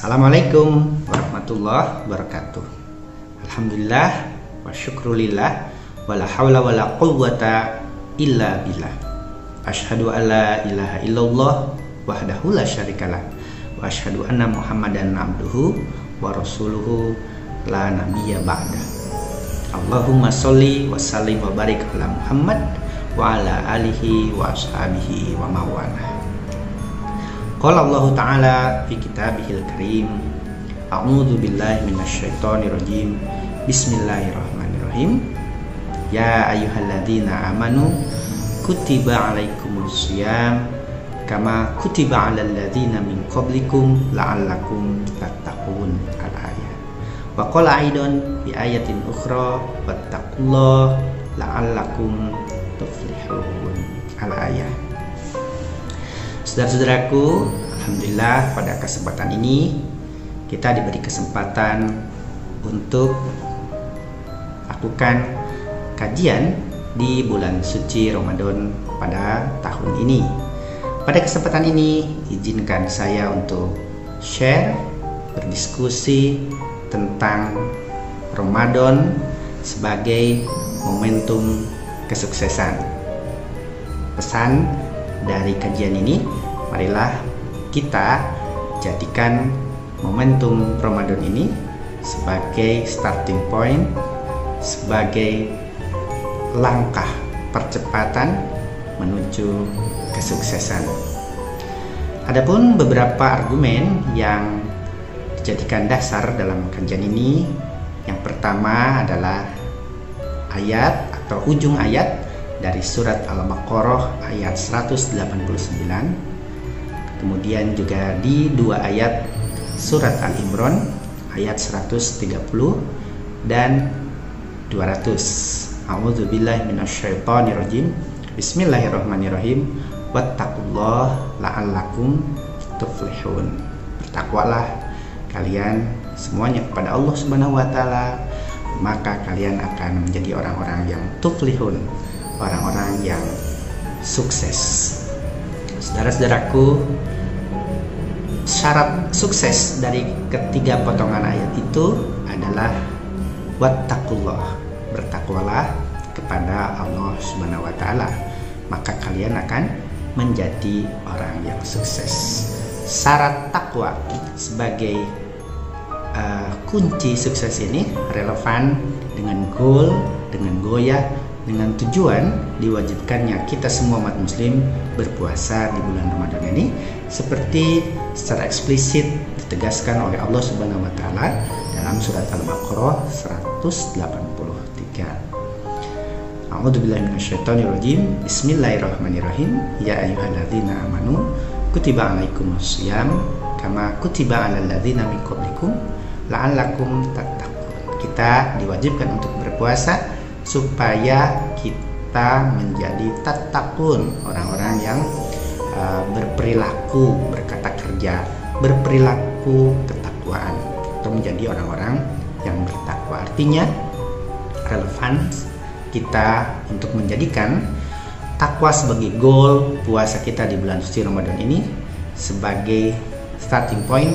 Assalamualaikum warahmatullahi wabarakatuh. Alhamdulillah wa syukrulillah wa la hawla wa la quwwata illa billah. Asyhadu an la ilaha illallah wahdahu la syarikalah wa asyhadu anna Muhammadan abduhu wa rasuluhu la nabiyya ba'da. Allahumma sholli wa sallim wa barik ala Muhammad wa ala alihi wa ashabihi wa mawalah. Qala Allah Ta'ala fi kitabihil karim. A'udzu billahi minasyaitonir rajim. Bismillahirrahmanirrahim. Ya ayyuhalladzina amanu kutiba alaikumus syiyam kama kutiba alal ladzina min qablikum la'allakum tattaqun. Al-ayah. Wa qala aidan fi ayatin ukhra wattaqullaha la'allakum tuflihun. Al-ayah. Saudara-saudaraku, alhamdulillah pada kesempatan ini kita diberi kesempatan untuk lakukan kajian di bulan suci Ramadan pada tahun ini. Pada kesempatan ini izinkan saya untuk share, berdiskusi tentang Ramadan sebagai momentum kesuksesan. Pesan dari kajian ini, marilah kita jadikan momentum Ramadan ini sebagai starting point, sebagai langkah percepatan menuju kesuksesan. Adapun beberapa argumen yang dijadikan dasar dalam kajian ini, yang pertama adalah ayat atau ujung ayat dari surat Al-Baqarah ayat 189, kemudian juga di dua ayat surat Al-Imran ayat 130 dan 200. A'udzubillahi minasyaitonirrajim. Bismillahirrahmanirrahim. Wattaqullaha la'allakum tuflihun. Bertakwalah kalian semuanya kepada Allah Subhanahu wa taala, maka kalian akan menjadi orang-orang yang tuflihun, orang-orang yang sukses. Saudara-saudaraku, syarat sukses dari ketiga potongan ayat itu adalah wattaqullah, bertakwalah kepada Allah Subhanahu wa taala, maka kalian akan menjadi orang yang sukses. Syarat takwa sebagai kunci sukses ini relevan dengan goal, dengan goyah, dengan tujuan diwajibkannya kita semua umat muslim berpuasa di bulan Ramadan ini, seperti secara eksplisit ditegaskan oleh Allah Subhanahu wa taala dalam surat Al-Baqarah 183. A'udzubillahi minasyaitonirrajim. Bismillahirrahmanirrahim. Ya ayyuhalladzina amanu kutiba alaikumus syiyam kama kutiba alal ladzina min qablikum la'allakum tattaqun. Kita diwajibkan untuk berpuasa supaya kita menjadi tattaqun, orang-orang yang berperilaku, berkata kerja, berperilaku ketakwaan, atau menjadi orang-orang yang bertakwa. Artinya relevan kita untuk menjadikan takwa sebagai goal puasa kita di bulan suci Ramadan ini sebagai starting point,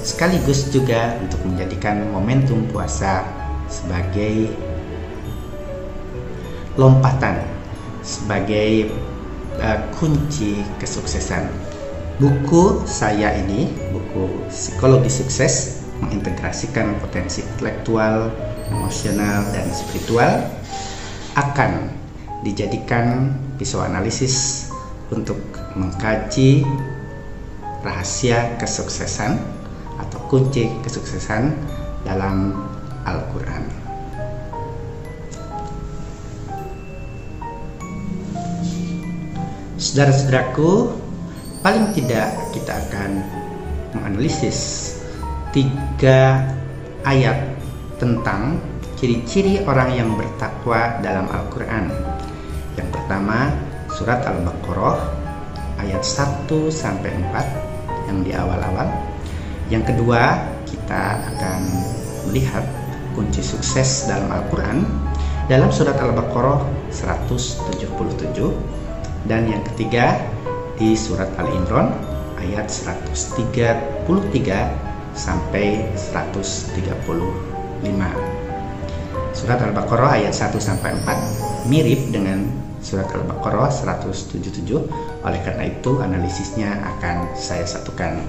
sekaligus juga untuk menjadikan momentum puasa sebagai lompatan, sebagai kunci kesuksesan. Buku saya ini, buku Psikologi Sukses, mengintegrasikan potensi intelektual, emosional, dan spiritual, akan dijadikan pisau analisis untuk mengkaji rahasia kesuksesan atau kunci kesuksesan dalam Al-Quran. Saudara-saudaraku, paling tidak kita akan menganalisis 3 ayat tentang ciri-ciri orang yang bertakwa dalam Al-Quran. Yang pertama, surat Al-Baqarah ayat 1-4 yang di awal-awal. Yang kedua, kita akan melihat kunci sukses dalam Al-Quran dalam surat Al-Baqarah 177. Dan yang ketiga di surat Al-Imran ayat 133 sampai 135. Surat Al-Baqarah ayat 1 sampai 4 mirip dengan surat Al-Baqarah 177. Oleh karena itu analisisnya akan saya satukan.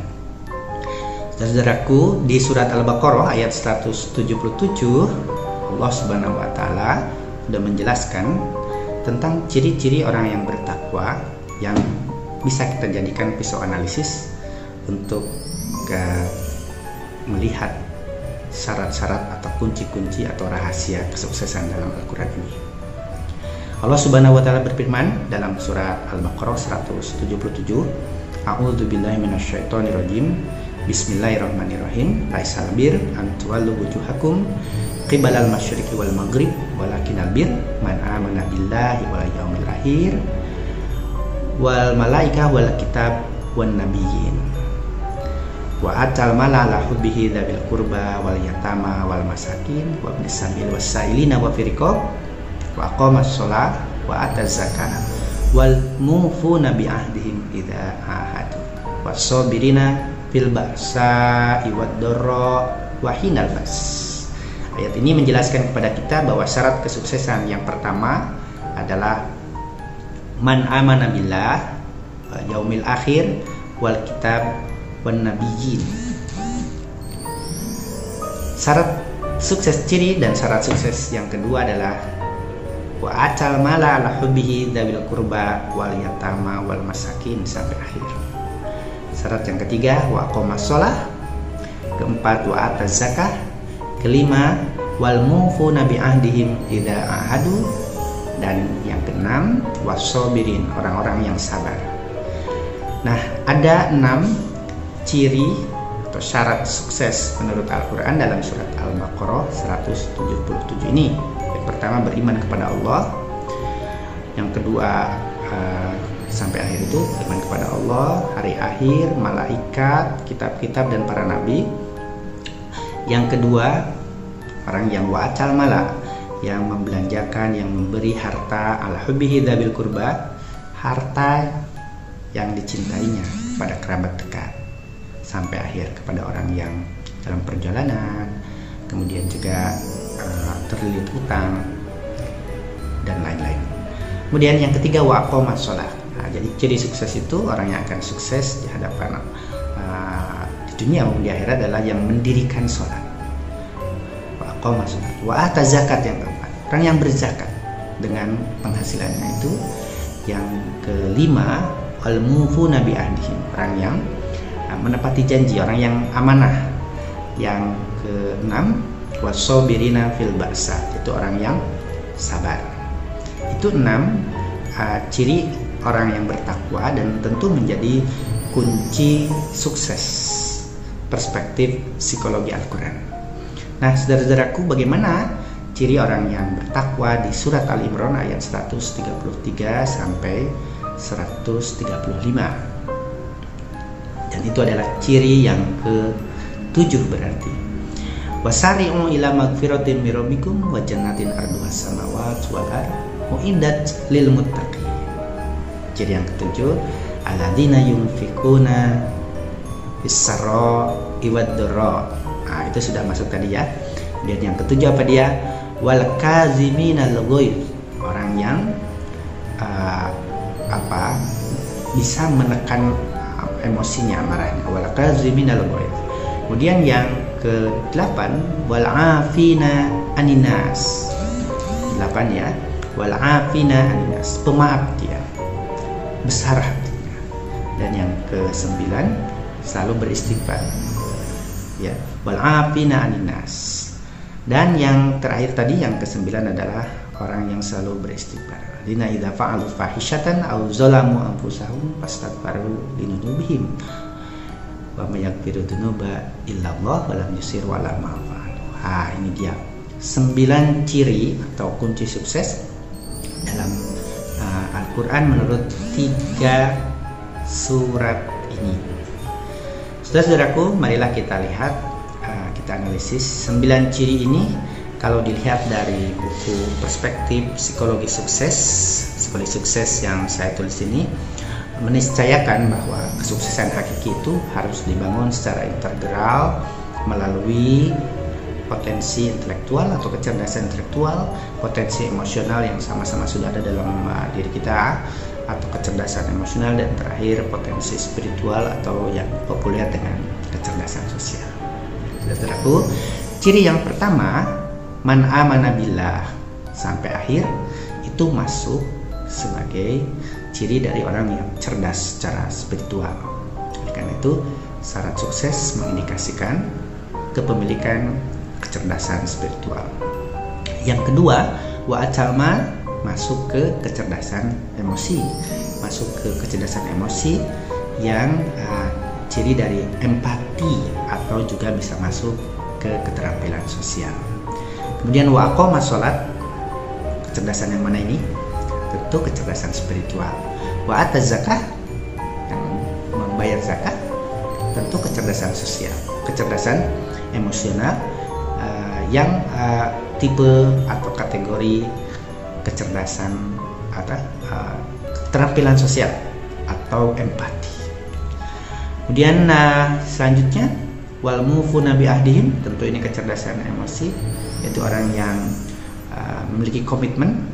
Saudaraku, di surat Al-Baqarah ayat 177 Allah Subhanahu wa taala sudah menjelaskan tentang ciri-ciri orang yang bertakwa yang bisa kita jadikan pisau analisis untuk melihat syarat-syarat atau kunci-kunci atau rahasia kesuksesan dalam Al-Quran ini. Allah Subhanahu wa taala berfirman dalam surat Al-Baqarah 177, A'udzubillahi minasyaitonirrajim. Bismillahirrahmanirrahim. Laisal bir an tuwallu wujuhakum qibalal masyriqi wal maghrib walakinal bir man amana billahi wal yaumil akhir wal malaikah wal kitab wan nabiyyin wa atal mala ala hubbihi dzabil qurba wal yatama wal masakin wa ibnis sabil wasailina wa firiqab wa aqamas shalah wa ataz zakah wal mufuna bi ahdihim idza ahadu wasabirina fil ba'sa'i wad dharra wa hinal bas. Ayat ini menjelaskan kepada kita bahwa syarat kesuksesan yang pertama adalah man amana billah yaumil akhir wal kitab wan nabiyyin. Syarat sukses ciri dan syarat sukses yang kedua adalah wa atal mala ala hubbihi dzawil qurba wal yatama wal masakin sampai akhir. Syarat yang ketiga wa aqamas shalah, keempat wa ataz zakah, kelima wal mufuna bi ahdihim idza ahadu, dan yang keenam wasabirin, orang-orang yang sabar. Nah, ada 6 ciri atau syarat sukses menurut Al-Quran dalam surat Al-Baqarah 177 ini. Yang pertama beriman kepada Allah, yang kedua sampai akhir itu beriman kepada Allah, hari akhir, malaikat, kitab-kitab dan para nabi. Yang kedua orang yang wa'atal mala, yang membelanjakan, yang memberi harta ala hubbihi dzabil qurba, harta yang dicintainya pada kerabat dekat, sampai akhir kepada orang yang dalam perjalanan, kemudian juga terlilit utang dan lain-lain. Kemudian yang ketiga wa aqamas shalah. Nah, jadi ciri sukses itu orang yang akan sukses di hadapan di dunia maupun di akhirat adalah yang mendirikan sholat. Wa aqamas shalah. Wa ataz zakat, yang keempat, orang yang berzakat dengan penghasilannya itu. Yang kelima al mufuna bi ahdihim, orang yang menepati janji, orang yang amanah. Yang keenam wasabirina fil ba'sa, itu orang yang sabar. Itu 6 ciri orang yang bertakwa dan tentu menjadi kunci sukses perspektif psikologi Al-Quran. Nah, saudara-saudaraku, bagaimana ciri orang yang bertakwa di surat Al-Imran ayat 133 sampai 135? Dan itu adalah ciri yang ke-7 berarti. Wasari'u ila magfiratin mir rabbikum wa jannatin arduhas samawati wal ardh uiddat lil muttaqin. Ciri yang ke-7, alladzina yunfikuna bis-sarra wad dharra. Nah, itu sudah masuk tadi ya. Dan yang ke-7 apa dia? Wal kaziminal ghaidh, orang yang bisa menekan emosinya, amarahnya. Wal kaziminal ghaidh. Kemudian yang ke-8 wal afina aninas. 8 ya. Wal afina aninas, pemaaf dia, besar hatinya. Dan yang ke-9 selalu beristighfar ya, wal afina aninas. Dan yang terakhir tadi yang ke-9 adalah orang yang selalu beristighfar. Dina idza fa'alu fahishatan aw zalamu anfusahum fastaghfiru lidzunubihim wa may yaghfiru dzunuba illallah wa lam yusiru ala ma fa'alu. Ini dia 9 ciri atau kunci sukses dalam Al-Quran menurut 3 surat ini. Saudara-saudaraku, marilah kita lihat, kita analisis 9 ciri ini. Kalau dilihat dari buku perspektif psikologi sukses yang saya tulis ini, meniscayakan bahwa kesuksesan hakiki itu harus dibangun secara integral melalui potensi intelektual atau kecerdasan intelektual, potensi emosional yang sama-sama sudah ada dalam diri kita, atau kecerdasan emosional, dan terakhir potensi spiritual atau yang populer dengan kecerdasan sosial. Saudaraku, ciri yang pertama, man amana billah sampai akhir itu masuk sebagai ciri dari orang yang cerdas secara spiritual. Karena itu syarat sukses mengindikasikan kepemilikan kecerdasan spiritual. Yang kedua, wa atalma masuk ke kecerdasan emosi, masuk ke kecerdasan emosi yang ciri dari empati atau juga bisa masuk ke keterampilan sosial. Kemudian wa aqama sholat, kecerdasan yang mana ini? Tentu kecerdasan spiritual. Wa ataz zakah, yang membayar zakat, tentu kecerdasan sosial, kecerdasan emosional yang tipe atau kategori kecerdasan atau keterampilan sosial atau empati. Kemudian selanjutnya wal mufuna bi ahdihim, tentu ini kecerdasan emosi, yaitu orang yang memiliki komitmen,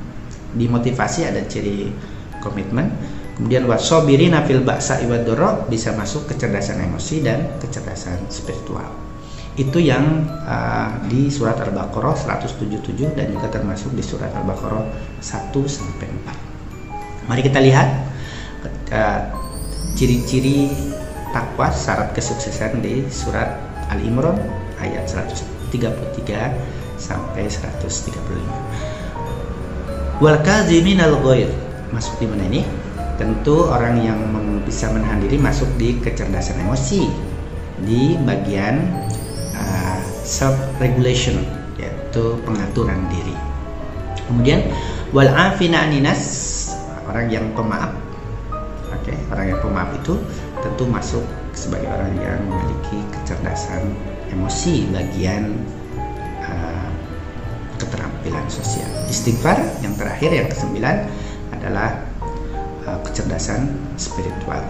dimotivasi ada ciri komitmen. Kemudian wasobirina fil ba'sa wad dharra, bisa masuk kecerdasan emosi dan kecerdasan spiritual. Itu yang di surat Al-Baqarah 177 dan juga termasuk di surat Al-Baqarah 1-4. Mari kita lihat ciri-ciri takwa, syarat kesuksesan di surat Al-Imran ayat 133 sampai 135. Wal kadziminal ghaidh, masuk di mana ini? Tentu orang yang bisa menahan diri masuk di kecerdasan emosi, di bagian self regulation, yaitu pengaturan diri. Kemudian wal afina aninas, orang yang pemaaf. Orang yang pemaaf itu tentu masuk sebagai orang yang memiliki kecerdasan emosi, bagian keterampilan sosial. Istighfar yang terakhir, yang ke-9 adalah kecerdasan spiritual.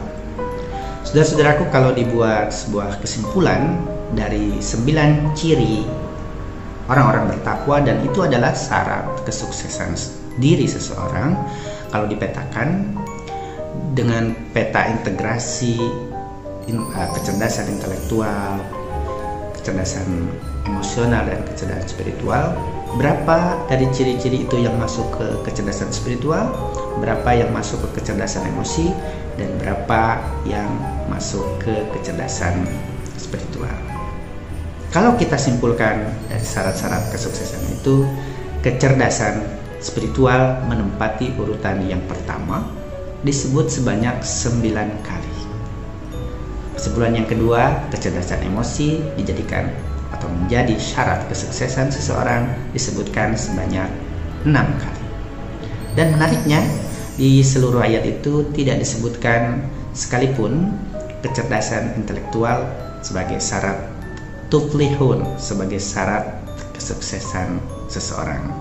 Saudara-saudaraku, kalau dibuat sebuah kesimpulan dari 9 ciri orang-orang bertakwa, dan itu adalah syarat kesuksesan diri seseorang, kalau dipetakan dengan peta integrasi kecerdasan intelektual, kecerdasan emosional, dan kecerdasan spiritual, berapa dari ciri-ciri itu yang masuk ke kecerdasan spiritual, berapa yang masuk ke kecerdasan emosi, dan berapa yang masuk ke kecerdasan spiritual. Kalau kita simpulkan dari syarat-syarat kesuksesan itu, kecerdasan spiritual menempati urutan yang pertama, disebut sebanyak 9 kali. Kesimpulan yang kedua, kecerdasan emosi dijadikan atau menjadi syarat kesuksesan seseorang, disebutkan sebanyak 6 kali. Dan menariknya, di seluruh ayat itu tidak disebutkan sekalipun kecerdasan intelektual sebagai syarat tuflihun, sebagai syarat kesuksesan seseorang.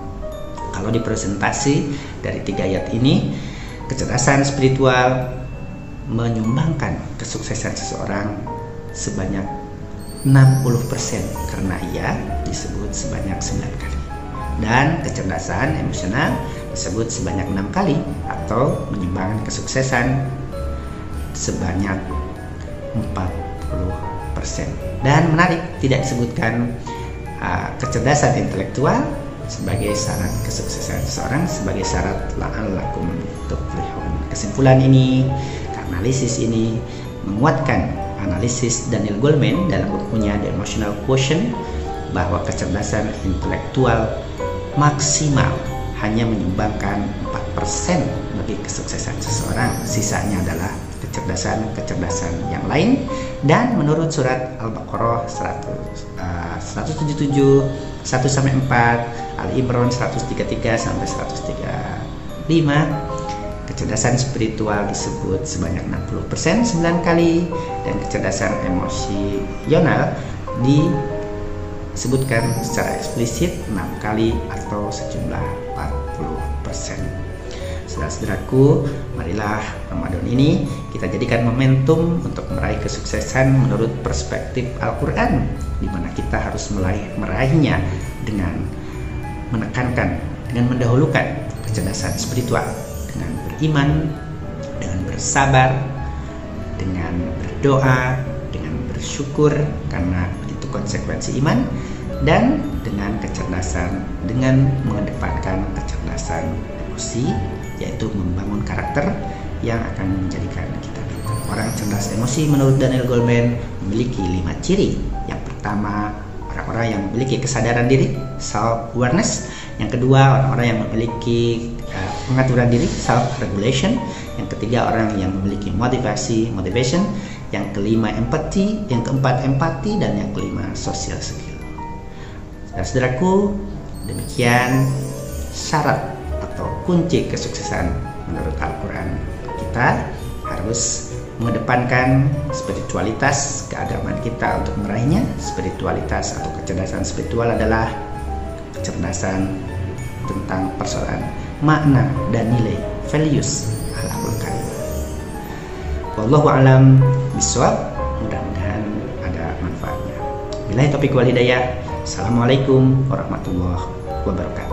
Kalau dipresentasi dari 3 ayat ini, kecerdasan spiritual menyumbangkan kesuksesan seseorang sebanyak 60% karena ia disebut sebanyak 9 kali. Dan kecerdasan emosional disebut sebanyak 6 kali atau menyumbangkan kesuksesan sebanyak 40%. Dan menarik, tidak disebutkan kecerdasan intelektual sebagai syarat kesuksesan seseorang, sebagai syarat la'allakum tuflihun. Kesimpulan ini, analisis ini menguatkan analisis Daniel Goleman dalam bukunya The Emotional Quotient, bahwa kecerdasan intelektual maksimal hanya menyumbangkan 4% bagi kesuksesan seseorang. Sisanya adalah kecerdasan yang lain. Dan menurut surat Al-Baqarah 177 1-4, Al-Imran 133 sampai 135, kecerdasan spiritual disebut sebanyak 60%, 9 kali, dan kecerdasan emosional disebutkan secara eksplisit 6 kali atau sejumlah 40%. Saudara-saudaraku, marilah Ramadan ini kita jadikan momentum untuk meraih kesuksesan menurut perspektif Al-Quran, di mana kita harus meraihnya dengan menekankan, dengan mendahulukan kecerdasan spiritual, dengan beriman, dengan bersabar, dengan berdoa, dengan bersyukur karena itu konsekuensi iman, dan dengan kecerdasan, dengan mengedepankan kecerdasan emosi, yaitu membangun karakter yang akan menjadikan kita pintar. Orang cerdas emosi menurut Daniel Goleman memiliki 5 ciri. Yang pertama, orang-orang yang memiliki kesadaran diri, self awareness. Yang kedua, orang-orang yang memiliki pengaturan diri, self regulation. Yang ketiga, orang yang memiliki motivation. Yang kelima, empathy. Yang keempat, empati. Dan yang kelima, social skill. Saudaraku, demikian syarat atau kunci kesuksesan menurut Al-Quran. Kita harus mengedepankan spiritualitas keagamaan kita untuk meraihnya. Spiritualitas atau kecerdasan spiritual adalah kecerdasan tentang persoalan makna dan nilai, values akhlakul karimah. Wallahu a'lam bishawab. Mudah-mudahan ada manfaatnya. Billahi taufiq wal hidayah. Assalamualaikum warahmatullahi wabarakatuh.